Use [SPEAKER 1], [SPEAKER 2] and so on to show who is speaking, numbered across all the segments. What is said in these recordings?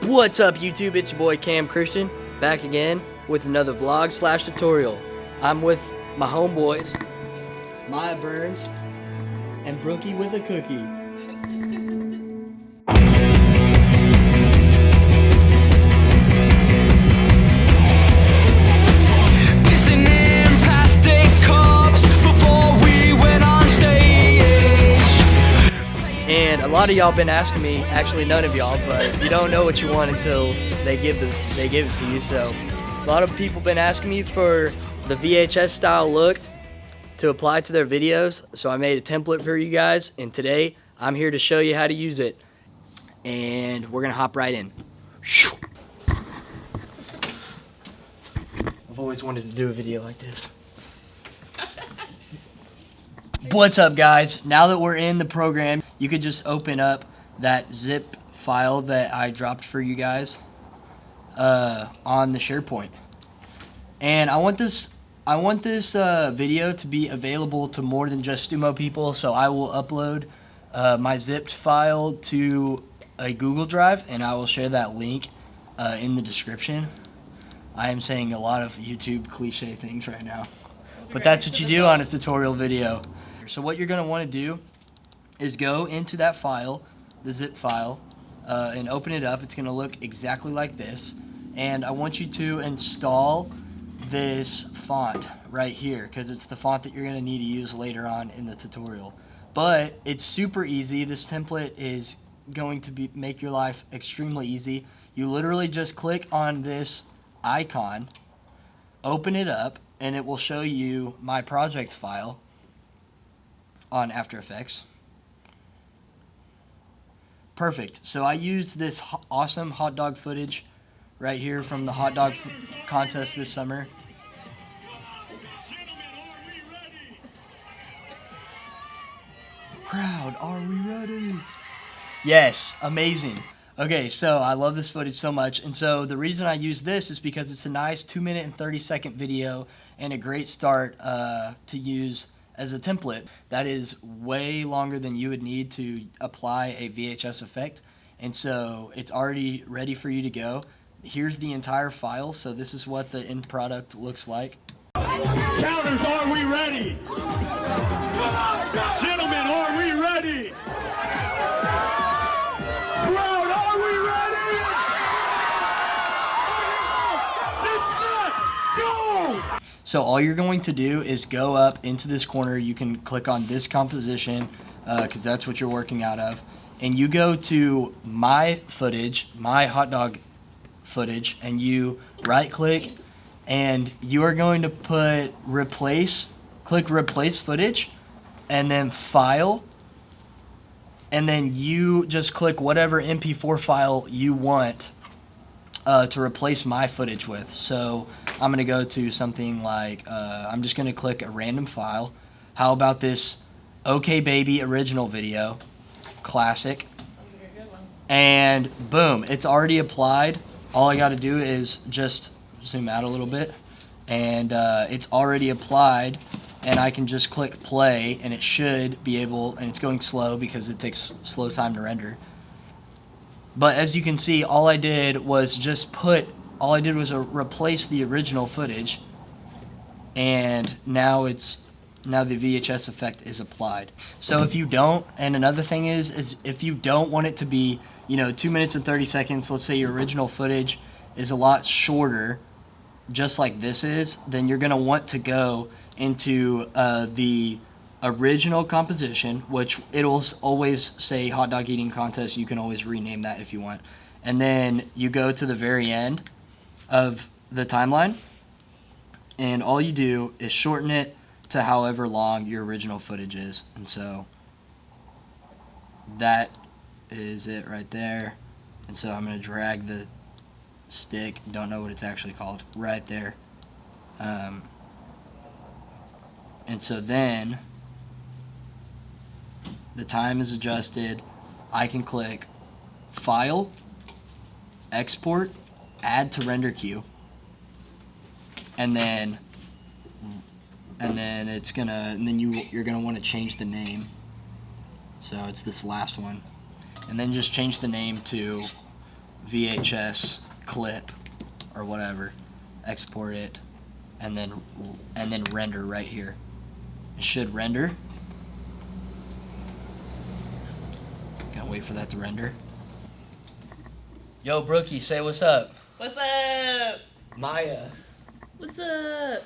[SPEAKER 1] What's up YouTube, it's your boy Cam Christian, back again with another vlog / tutorial. I'm with my homeboys, Maya Burns and Brookie with a cookie. And a lot of y'all been asking me, actually none of y'all, but you don't know what you want until they give it to you. So a lot of people been asking me for the VHS style look to apply to their videos. So I made a template for you guys, and today I'm here to show you how to use it. And we're gonna hop right in. I've always wanted to do a video like this. What's up, guys? Now that we're in the program, you could just open up that zip file that I dropped for you guys on the SharePoint. And I want this video to be available to more than just Stumo people, so I will upload my zipped file to a Google Drive, and I will share that link in the description. I am saying a lot of YouTube cliche things right now, but that's what you do on a tutorial video. So what you're going to want to do is go into that file, the zip file, and open it up. It's going to look exactly like this. And I want you to install this font right here, because it's the font that you're going to need to use later on in the tutorial. But it's super easy. This template is going to make your life extremely easy. You literally just click on this icon, open it up, and it will show you my project file on After Effects. Perfect. So I used this awesome hot dog footage right here from the hot dog contest this summer. Crowd, are we ready? Yes, amazing. Okay, so I love this footage so much, and so the reason I use this is because it's a nice 2-minute and 30-second video and a great start to use as a template. That is way longer than you would need to apply a VHS effect, and so it's already ready for you to go. Here's the entire file, so this is what the end product looks like.
[SPEAKER 2] Counters, are we ready? Gentlemen, are we ready? Crowd, are we ready? Go!
[SPEAKER 1] So all you're going to do is go up into this corner. You can click on this composition because that's what you're working out of. And you go to my footage, my hot dog footage, and you right click, and you are going to put click replace footage, and then file, and then you just click whatever MP4 file you want to replace my footage with. So I'm going to go to something like, I'm just going to click a random file. How about this OK Baby original video, classic.
[SPEAKER 3] Sounds like a good one.
[SPEAKER 1] And boom, it's already applied. All I got to do is just zoom out a little bit, and it's already applied, and I can just click play, and it should be able, and it's going slow because it takes slow time to render. But as you can see, all I did was replace the original footage, and now the VHS effect is applied. So if you don't, and another thing is if you don't want it to be, 2 minutes and 30 seconds, let's say your original footage is a lot shorter, just like this is, then you're gonna want to go into the original composition, which it'll always say hot dog eating contest. You can always rename that if you want. And then you go to the very end of the timeline, and all you do is shorten it to however long your original footage is. And so that is it right there. And so I'm going to drag the stick, don't know what it's actually called, right there. And so then the time is adjusted. I can click File, Export, Add to Render Queue, and then you're gonna want to change the name. So it's this last one. and then just change the name to VHS clip or whatever. Export it, and then render right here. It should render. Gotta wait for that to render. Yo, Brookie, say what's up.
[SPEAKER 3] What's up?
[SPEAKER 1] Maya.
[SPEAKER 3] What's up?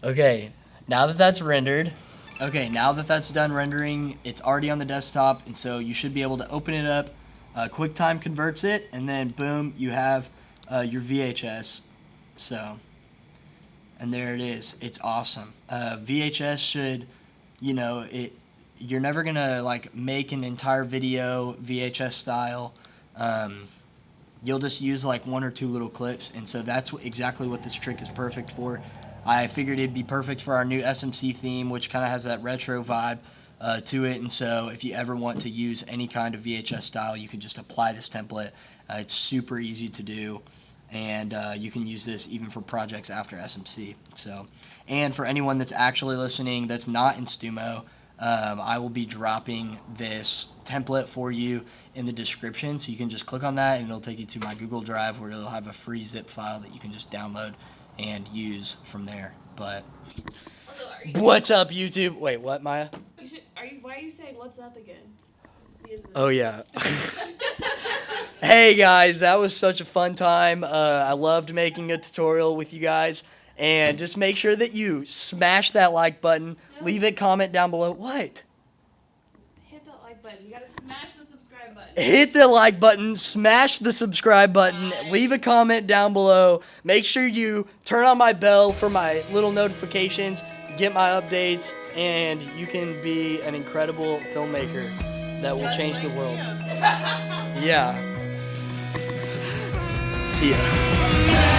[SPEAKER 1] Okay, now that that's rendered, now that that's done rendering, it's already on the desktop, and so you should be able to open it up. QuickTime converts it, and then boom, you have your VHS. So, and there it is. It's awesome. VHS should, you're never gonna like make an entire video VHS style. You'll just use like one or two little clips, and so that's exactly what this trick is perfect for. I figured it'd be perfect for our new SMC theme, which kind of has that retro vibe to it, and so if you ever want to use any kind of VHS style, you can just apply this template. It's super easy to do, and you can use this even for projects after SMC. So, and for anyone that's actually listening that's not in Stumo, I will be dropping this template for you in the description, so you can just click on that and it'll take you to my Google Drive where it'll have a free zip file that you can just download and use from there. But
[SPEAKER 3] Also,
[SPEAKER 1] what's up, YouTube? Wait, what, Maya?
[SPEAKER 3] Why are you saying what's up again?
[SPEAKER 1] Oh yeah. Hey guys, that was such a fun time. I loved making a tutorial with you guys. And just make sure that you smash that like button. Leave a comment down below. What?
[SPEAKER 3] Hit that like button. You gotta smash the subscribe button.
[SPEAKER 1] Hit the like button, smash the subscribe button,
[SPEAKER 3] Bye.
[SPEAKER 1] leave a comment down below. Make sure you turn on my bell for my little notifications, get my updates, and you can be an incredible filmmaker that will change the world. Yeah. See ya.